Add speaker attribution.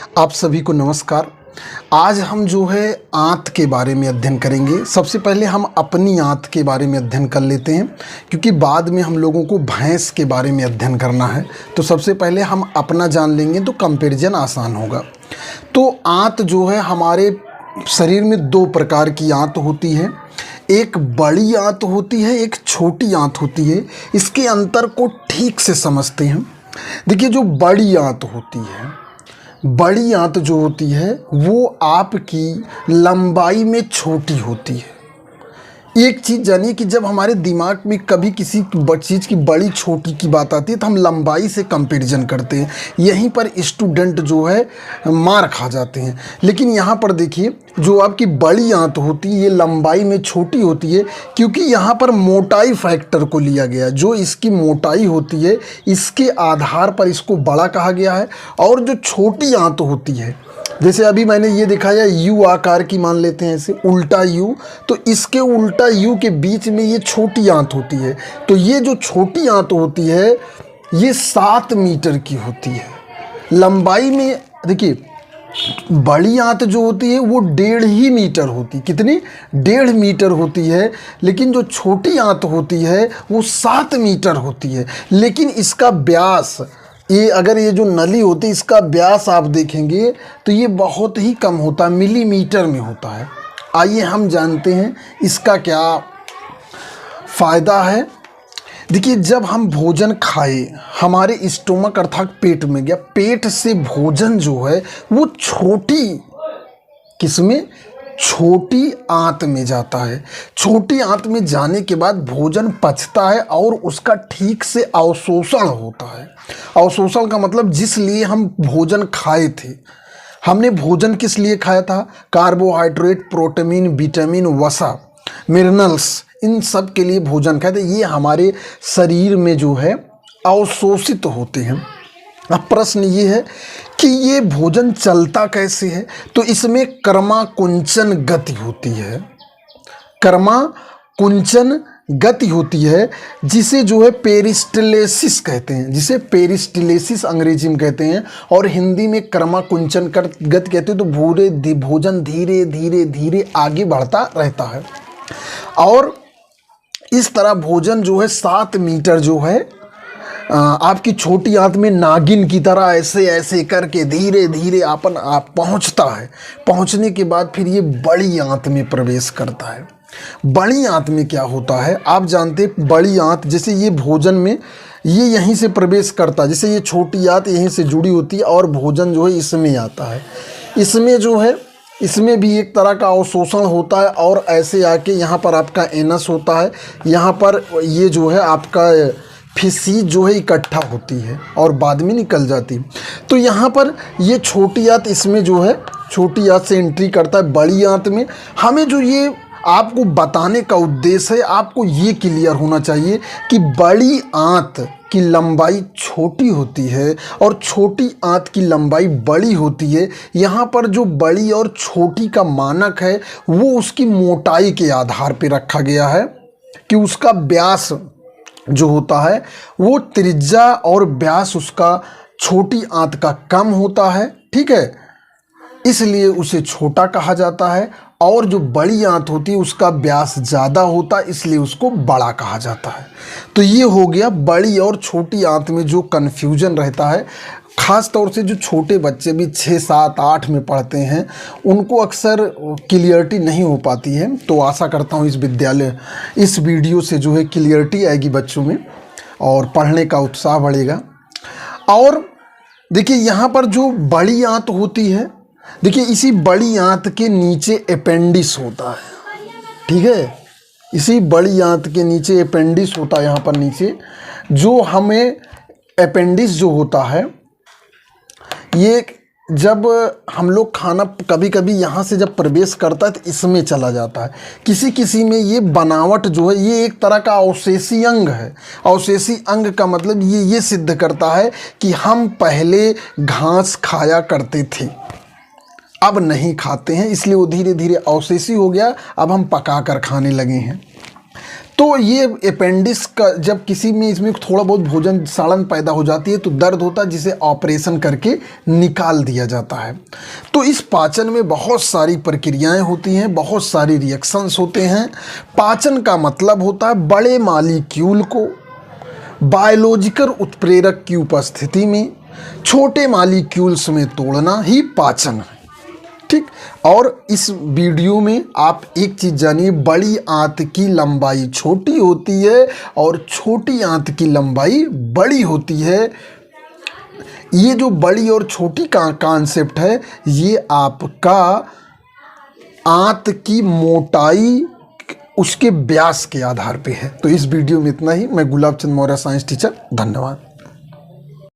Speaker 1: आप सभी को नमस्कार। आज हम जो है आंत के बारे में अध्ययन करेंगे। सबसे पहले हम अपनी आंत के बारे में अध्ययन कर लेते हैं, क्योंकि बाद में हम लोगों को भैंस के बारे में अध्ययन करना है। तो सबसे पहले हम अपना जान लेंगे तो कंपैरिजन आसान होगा। तो आंत जो है, हमारे शरीर में दो प्रकार की आंत होती है। एक बड़ी आंत होती है, एक छोटी आंत होती है। इसके अंतर को ठीक से समझते हैं। देखिए, जो बड़ी आंत होती है, बड़ी आंत जो होती है वो आपकी लंबाई में छोटी होती है। एक चीज़ जानिए कि जब हमारे दिमाग में कभी किसी चीज़ की बड़ी छोटी की बात आती है तो हम लंबाई से कंपैरिजन करते हैं। यहीं पर स्टूडेंट जो है मार खा जाते हैं। लेकिन यहाँ पर देखिए, जो आपकी बड़ी आंत होती है ये लंबाई में छोटी होती है, क्योंकि यहाँ पर मोटाई फैक्टर को लिया गया है। जो इसकी मोटाई होती है इसके आधार पर इसको बड़ा कहा गया है। और जो छोटी आंत होती है, जैसे अभी मैंने ये दिखाया यू आकार की, मान लेते हैं ऐसे उल्टा यू, तो इसके उल्टा यू के बीच में ये छोटी आंत होती है। तो ये जो छोटी आंत होती है ये 7 मीटर की होती है लंबाई में। देखिए, बड़ी आंत जो होती है वो 1.5 मीटर होती है। कितनी? 1.5 मीटर होती है। लेकिन जो छोटी आंत होती है वो 7 मीटर होती है। लेकिन इसका व्यास, ये अगर ये जो नली होती है इसका व्यास आप देखेंगे तो ये बहुत ही कम होता है, मिलीमीटर में होता है। आइए हम जानते हैं इसका क्या फ़ायदा है। देखिए, जब हम भोजन खाए, हमारे स्टोमक अर्थात पेट में गया, पेट से भोजन जो है वो छोटी, किसमें? छोटी आंत में जाता है। छोटी आंत में जाने के बाद भोजन पचता है और उसका ठीक से अवशोषण होता है। अवशोषण का मतलब जिस लिए हम भोजन खाए थे, हमने भोजन किस लिए खाया था? कार्बोहाइड्रेट, प्रोटीन, विटामिन, वसा, मिनरल्स, इन सब के लिए भोजन खाए थे। ये हमारे शरीर में जो है अवशोषित होते हैं। अब प्रश्न ये है कि ये भोजन चलता कैसे है? तो इसमें कर्मा-कुंचन गति होती है। कर्मा-कुंचन गति होती है, जिसे जो है पेरिस्टलेसिस कहते हैं, जिसे पेरिस्टलेसिस अंग्रेजी में कहते हैं, और हिंदी में कर्मा-कुंचन गति कहते हैं। तो भोजन धीरे धीरे धीरे आगे बढ़ता रहता है और इस तरह भोजन जो है 7 मीटर जो है आपकी छोटी आंत में नागिन की तरह ऐसे ऐसे करके धीरे धीरे आप पहुंचता है। पहुंचने के बाद फिर ये बड़ी आंत में प्रवेश करता है। बड़ी आंत में क्या होता है आप जानते हैं? बड़ी आंत, जैसे ये भोजन में ये यहीं से प्रवेश करता है, जैसे ये छोटी आंत यहीं से जुड़ी होती है और भोजन जो है इसमें आता है। इसमें जो है, इसमें भी एक तरह का अवशोषण होता है और ऐसे आके यहाँ पर आपका एनस होता है। यहाँ पर ये जो है आपका फीसीज जो है इकट्ठा होती है और बाद में निकल जाती है। तो यहाँ पर ये छोटी आंत, इसमें जो है छोटी आंत से एंट्री करता है बड़ी आंत में। हमें जो ये आपको बताने का उद्देश्य है, आपको ये क्लियर होना चाहिए कि बड़ी आंत की लंबाई छोटी होती है और छोटी आंत की लंबाई बड़ी होती है। यहाँ पर जो बड़ी और छोटी का मानक है वो उसकी मोटाई के आधार पर रखा गया है कि उसका व्यास जो होता है वो त्रिज्या और व्यास उसका छोटी आंत का कम होता है। ठीक है, इसलिए उसे छोटा कहा जाता है। और जो बड़ी आंत होती है उसका व्यास ज़्यादा होता है, इसलिए उसको बड़ा कहा जाता है। तो ये हो गया बड़ी और छोटी आंत में जो कन्फ्यूजन रहता है। ख़ास तौर से जो छोटे बच्चे भी 6, 7, 8 में पढ़ते हैं उनको अक्सर क्लियरिटी नहीं हो पाती है। तो आशा करता हूँ इस वीडियो से जो है क्लियरिटी आएगी बच्चों में और पढ़ने का उत्साह बढ़ेगा। और देखिए, यहाँ पर जो बड़ी आंत होती है, देखिए इसी बड़ी आंत के नीचे अपेंडिस होता है। ठीक है, इसी बड़ी आंत के नीचे अपेंडिस होता है। यहाँ पर नीचे जो हमें अपेंडिस जो होता है, ये जब हम लोग खाना कभी कभी यहाँ से जब प्रवेश करता है तो इसमें चला जाता है। किसी किसी में ये बनावट जो है ये एक तरह का अवशेषी अंग है। अवशेषी अंग का मतलब ये सिद्ध करता है कि हम पहले घास खाया करते थे, अब नहीं खाते हैं, इसलिए वो धीरे धीरे अवशेषी हो गया, अब हम पका कर खाने लगे हैं। तो ये अपेंडिक्स का जब किसी में इसमें थोड़ा बहुत भोजन साड़न पैदा हो जाती है तो दर्द होता है, जिसे ऑपरेशन करके निकाल दिया जाता है। तो इस पाचन में बहुत सारी प्रक्रियाएं होती हैं, बहुत सारी रिएक्शंस होते हैं। पाचन का मतलब होता है बड़े मॉलिक्यूल को बायोलॉजिकल उत्प्रेरक की उपस्थिति में छोटे मॉलिक्यूल्स में तोड़ना ही पाचन है। ठीक। और इस वीडियो में आप एक चीज़ जानिए, बड़ी आंत की लंबाई छोटी होती है और छोटी आंत की लंबाई बड़ी होती है। ये जो बड़ी और छोटी का कॉन्सेप्ट है, ये आपका आंत की मोटाई उसके व्यास के आधार पे है। तो इस वीडियो में इतना ही। मैं गुलाब चंद मौर्य, साइंस टीचर। धन्यवाद।